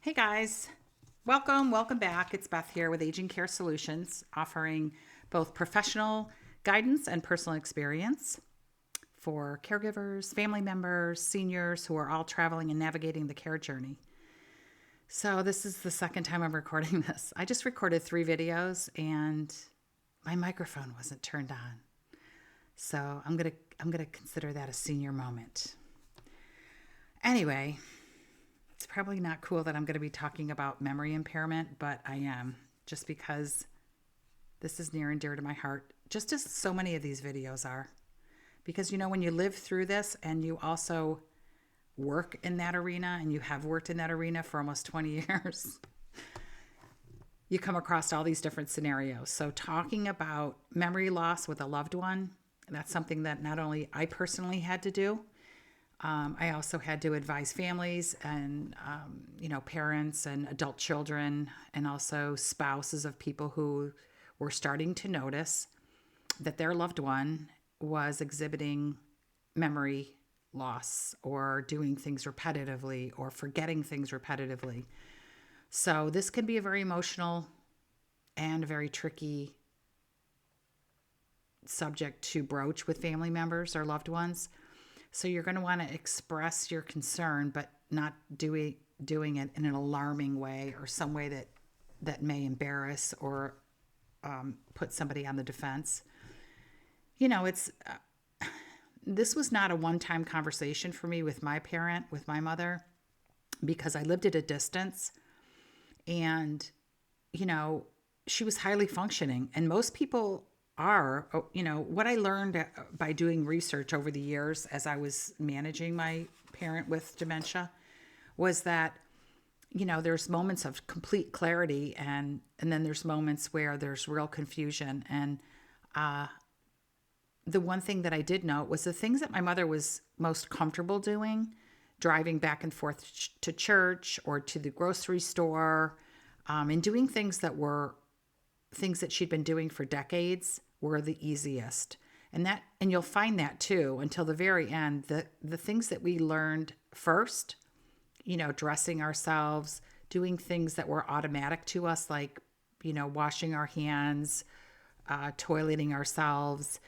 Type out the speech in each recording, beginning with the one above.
Hey guys, welcome back. It's Beth here with Aging Care Solutions, offering both professional guidance and personal experience for caregivers, family members, seniors who are all traveling and navigating the care journey. So, this is the second time I'm recording this. I just recorded 3 videos and my microphone wasn't turned on. So, I'm going to consider that a senior moment. Anyway, it's probably not cool that I'm going to be talking about memory impairment, but I am, just because this is near and dear to my heart, just as so many of these videos are. Because, when you live through this and you also work in that arena, and you have worked in that arena for almost 20 years, you come across all these different scenarios. So, talking about memory loss with a loved one, that's something that not only I personally had to do, I also had to advise families and, parents and adult children, and also spouses of people who were starting to notice that their loved one was exhibiting memory loss or doing things repetitively or forgetting things repetitively. So this can be a very emotional and very tricky subject to broach with family members or loved ones. So you're going to want to express your concern, but not doing it in an alarming way or some way that may embarrass or put somebody on the defense. It's this was not a one-time conversation for me with with my mother, because I lived at a distance, and she was highly functioning, and most people are. What I learned by doing research over the years as I was managing my parent with dementia was that there's moments of complete clarity, and then there's moments where there's real confusion. And the one thing that I did note was the things that my mother was most comfortable doing, driving back and forth to church or to the grocery store, and doing things that she'd been doing for decades, were the easiest. And you'll find that too until the very end. The things that we learned first, dressing ourselves, doing things that were automatic to us, like, washing our hands, toileting ourselves,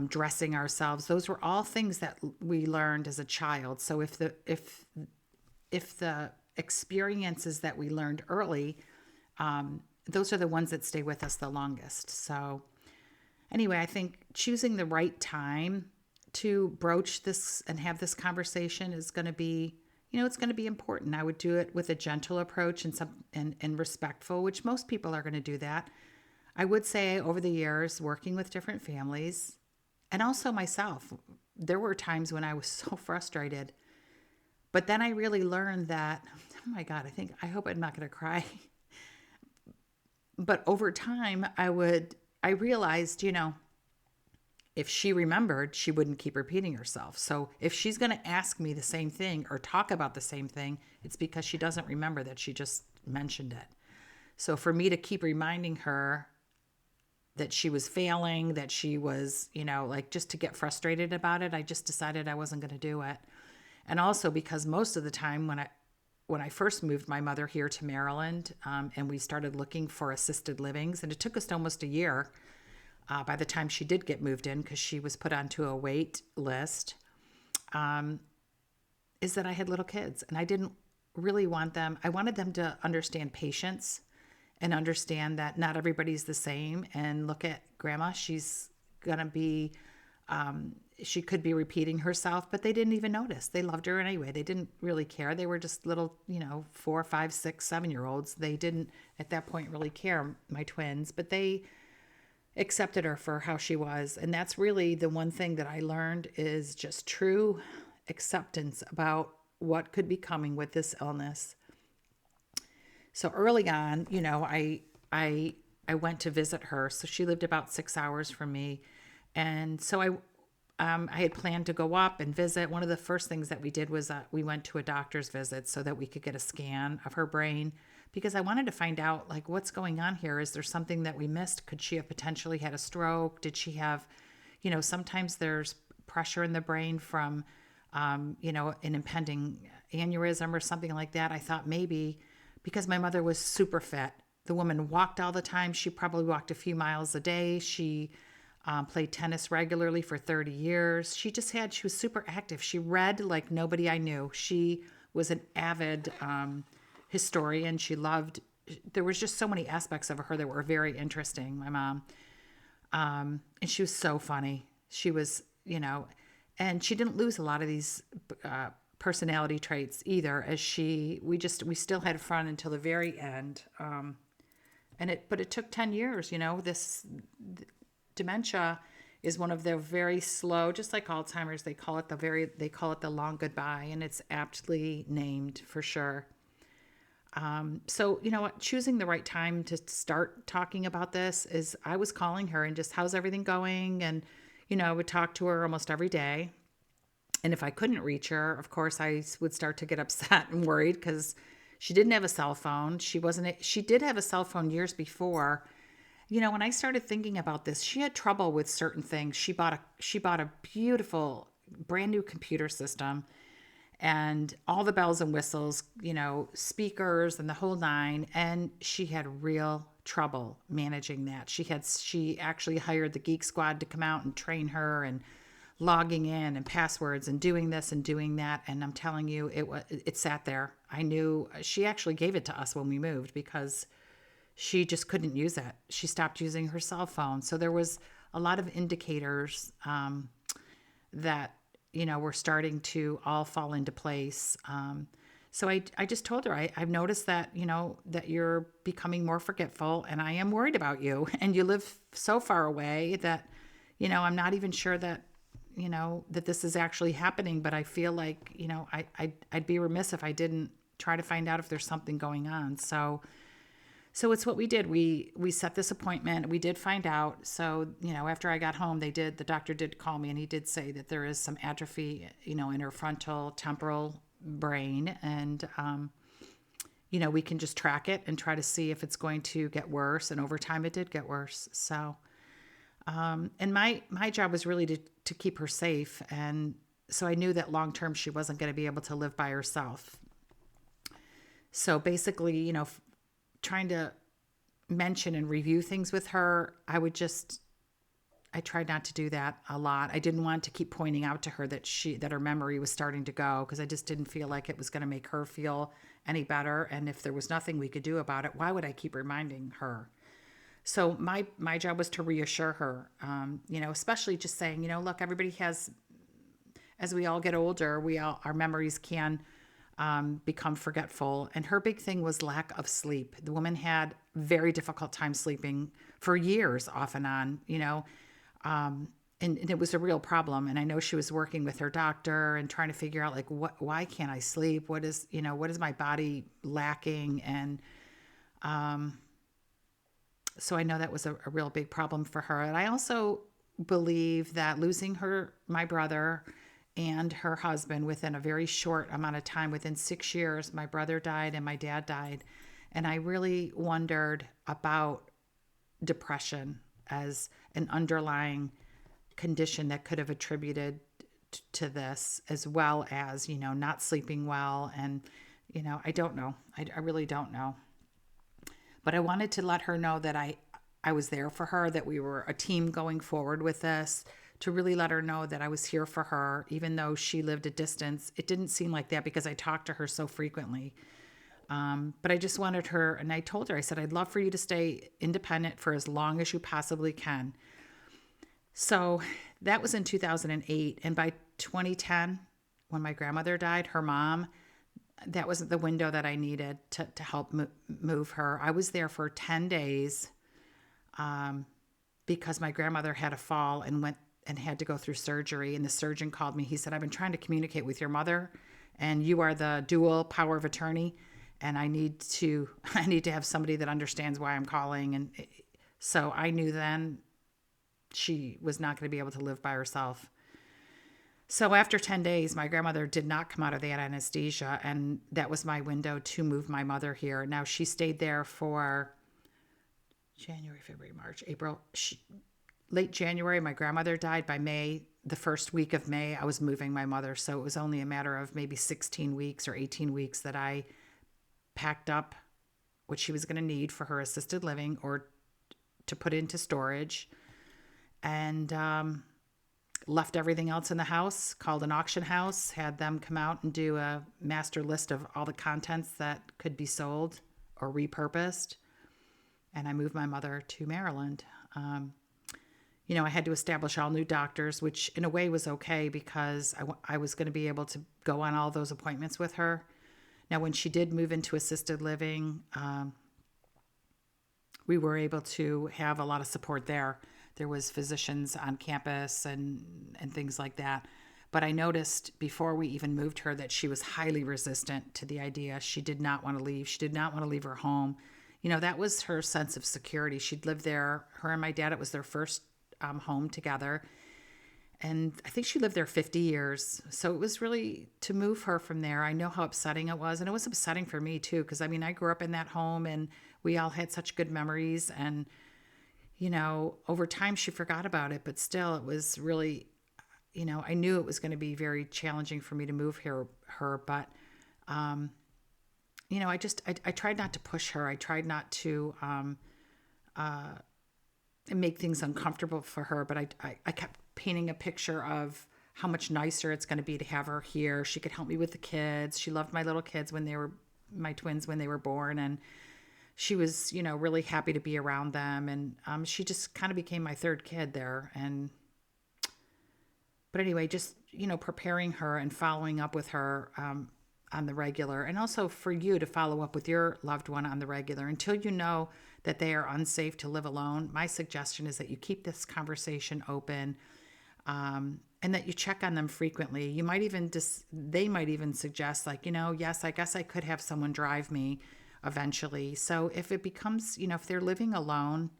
dressing ourselves. Those were all things that we learned as a child. So if the experiences that we learned early, those are the ones that stay with us the longest. So anyway, I think choosing the right time to broach this and have this conversation is going to be, it's going to be important. I would do it with a gentle approach and respectful, which most people are going to do that. I would say over the years, working with different families, and also myself, there were times when I was so frustrated. But then I really learned that, oh my God, I hope I'm not going to cry. But over time, I realized, if she remembered, she wouldn't keep repeating herself. So if she's going to ask me the same thing or talk about the same thing, it's because she doesn't remember that she just mentioned it. So for me to keep reminding her that she was failing, that she was, just to get frustrated about it, I just decided I wasn't going to do it. And also because most of the time when I first moved my mother here to Maryland, and we started looking for assisted livings, and it took us almost a year by the time she did get moved in, because she was put onto a wait list, is that I had little kids, and I didn't really want them. I wanted them to understand patience and understand that not everybody's the same. And look at grandma, she's going to be, she could be repeating herself, but they didn't even notice. They loved her anyway. They didn't really care. They were just little, 4, 5, 6, 7-year-olds. They didn't at that point really care, my twins, but they accepted her for how she was. And that's really the one thing that I learned, is just true acceptance about what could be coming with this illness. So early on, I went to visit her. So she lived about 6 hours from me. And so I had planned to go up and visit. One of the first things that we did was we went to a doctor's visit so that we could get a scan of her brain, because I wanted to find out, like, what's going on here. Is there something that we missed? Could she have potentially had a stroke? Did she have, sometimes there's pressure in the brain from, an impending aneurysm or something like that. I thought maybe because my mother was super fit. The woman walked all the time. She probably walked a few miles a day. She played tennis regularly for 30 years. She was super active. She read like nobody I knew. She was an avid historian. There was just so many aspects of her that were very interesting, my mom. And she was so funny. She was, and she didn't lose a lot of these personality traits either, we still had fun until the very end. But it took 10 years, this dementia is one of the very slow, just like Alzheimer's, they call it the long goodbye, and it's aptly named for sure. So you know what, choosing the right time to start talking about this is I was calling her and just, how's everything going? And, I would talk to her almost every day. And if I couldn't reach her, of course, I would start to get upset and worried because she didn't have a cell phone. She did have a cell phone years before. When I started thinking about this, she had trouble with certain things. She bought a beautiful brand new computer system and all the bells and whistles, speakers and the whole nine. And she had real trouble managing that. She actually hired the Geek Squad to come out and train her and logging in and passwords and doing this and doing that. And I'm telling you, it sat there. I knew she actually gave it to us when we moved because she just couldn't use it. She stopped using her cell phone. So there was a lot of indicators that, were starting to all fall into place. So I just told her, I've noticed that, that you're becoming more forgetful and I am worried about you. And you live so far away that, I'm not even sure that, that this is actually happening, but I feel like, I'd be remiss if I didn't try to find out if there's something going on. So it's what we did. We set this appointment. We did find out. So, after I got home, the doctor did call me and he did say that there is some atrophy, in her frontal temporal brain. And, we can just track it and try to see if it's going to get worse. And over time it did get worse. So, and my job was really to keep her safe. And so I knew that long-term she wasn't going to be able to live by herself. So basically, trying to mention and review things with her, I tried not to do that a lot. I didn't want to keep pointing out to her that her memory was starting to go because I just didn't feel like it was going to make her feel any better. And if there was nothing we could do about it, why would I keep reminding her? So my job was to reassure her, especially just saying, look, everybody has, as we all get older, our memories can become forgetful. And her big thing was lack of sleep. The woman had very difficult time sleeping for years off and on, and it was a real problem. And I know she was working with her doctor and trying to figure out like, why can't I sleep? What is my body lacking? And, so I know that was a real big problem for her. And I also believe that losing my brother and her husband within a very short amount of time, within 6 years, my brother died and my dad died. And I really wondered about depression as an underlying condition that could have attributed to this, as well as, not sleeping well. And, I don't know. I really don't know. But I wanted to let her know that I was there for her, that we were a team going forward with this, to really let her know that I was here for her, even though she lived a distance. It didn't seem like that because I talked to her so frequently. But I just wanted her, and I told her, I said, I'd love for you to stay independent for as long as you possibly can. So that was in 2008. And by 2010, when my grandmother died, her mom, that was the window that I needed to help move her. I was there for 10 days because my grandmother had a fall and had to go through surgery. And the surgeon called me. He said, I've been trying to communicate with your mother and you are the dual power of attorney. And I need to have somebody that understands why I'm calling. And so I knew then she was not going to be able to live by herself. So after 10 days, my grandmother did not come out of that anesthesia, and that was my window to move my mother here. Now, she stayed there for January, February, March, April. Late January, my grandmother died. By May, the first week of May, I was moving my mother. So it was only a matter of maybe 16 weeks or 18 weeks that I packed up what she was going to need for her assisted living or to put into storage, and left everything else in the house, called an auction house, had them come out and do a master list of all the contents that could be sold or repurposed. And I moved my mother to Maryland. I had to establish all new doctors, which in a way was okay because I was going to be able to go on all those appointments with her. Now, when she did move into assisted living, we were able to have a lot of support there. There was physicians on campus and things like that. But I noticed before we even moved her that she was highly resistant to the idea. She did not want to leave. She did not want to leave her home. That was her sense of security. She'd lived there. Her and my dad, it was their first home together. And I think she lived there 50 years. So it was really to move her from there. I know how upsetting it was. And it was upsetting for me too, because I grew up in that home and we all had such good memories. And, over time she forgot about it, but still it was really, I knew it was going to be very challenging for me to move her. But, I tried not to push her. I tried not to make things uncomfortable for her, but I kept painting a picture of how much nicer it's going to be to have her here. She could help me with the kids. She loved my little kids my twins when they were born, and she was, really happy to be around them. And she just kind of became my third kid there. But anyway, just, preparing her and following up with her on the regular, and also for you to follow up with your loved one on the regular until you know that they are unsafe to live alone. My suggestion is that you keep this conversation open, and that you check on them frequently. You might even they might even suggest yes, I guess I could have someone drive me eventually. So if it becomes, if they're living alone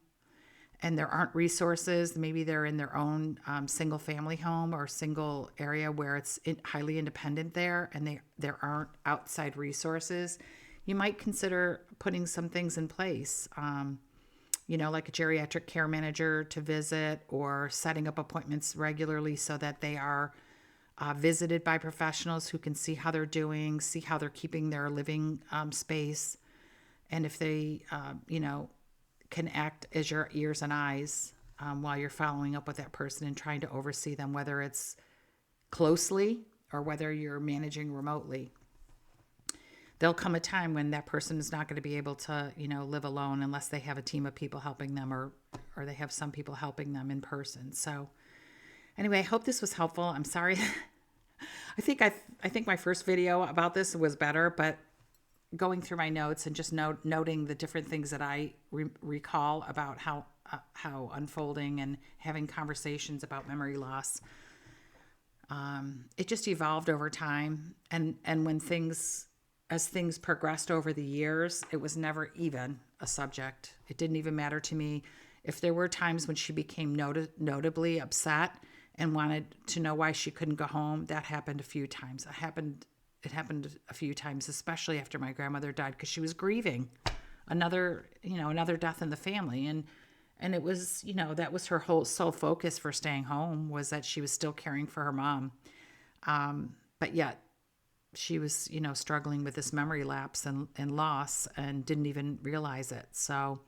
and there aren't resources, maybe they're in their own single family home or single area where it's highly independent there, and there aren't outside resources, you might consider putting some things in place, like a geriatric care manager to visit, or setting up appointments regularly so that they are visited by professionals who can see how they're doing, see how they're keeping their living space, and if they, can act as your ears and eyes while you're following up with that person and trying to oversee them, whether it's closely or whether you're managing remotely. There'll come a time when that person is not going to be able to, live alone unless they have a team of people helping them, or they have some people helping them in person. So anyway, I hope this was helpful. I'm sorry. I think my first video about this was better, but going through my notes and just noting the different things that I recall about how unfolding and having conversations about memory loss, it just evolved over time. And as things progressed over the years, it was never even a subject. It didn't even matter to me. If there were times when she became notably upset and wanted to know why she couldn't go home, that happened a few times. It happened a few times, especially after my grandmother died, because she was grieving another death in the family. And it was, that was her whole sole focus for staying home, was that she was still caring for her mom. But yet she was, struggling with this memory lapse and loss, and didn't even realize it. So,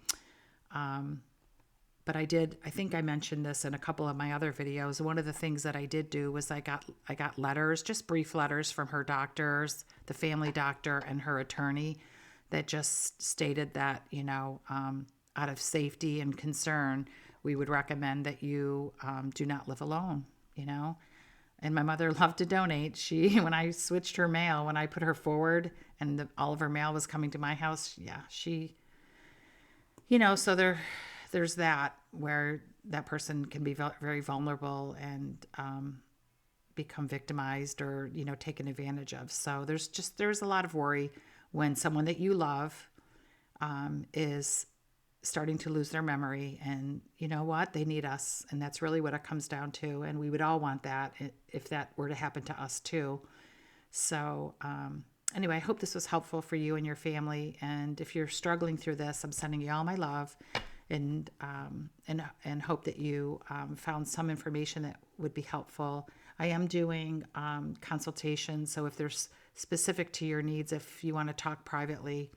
but I think I mentioned this in a couple of my other videos. One of the things that I did do was I got letters, just brief letters from her doctors, the family doctor and her attorney, that just stated that, out of safety and concern, we would recommend that you do not live alone, And my mother loved to donate. When I switched her mail, when I put her forward and all of her mail was coming to my house, so there's that, where that person can be very vulnerable and become victimized or, taken advantage of. So there's a lot of worry when someone that you love is starting to lose their memory, and you know what? They need us. And that's really what it comes down to. And we would all want that if that were to happen to us too. So, anyway, I hope this was helpful for you and your family. And if you're struggling through this, I'm sending you all my love, and hope that you found some information that would be helpful. I am doing consultations, so if there's specific to your needs, if you want to talk privately,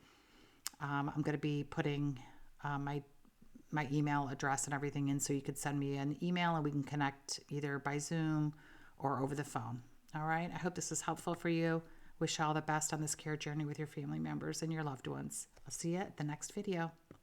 I'm going to be putting my email address and everything in, so you could send me an email and we can connect either by Zoom or over the phone. All right. I hope this is helpful for you. Wish you all the best on this care journey with your family members and your loved ones. I'll see you at the next video.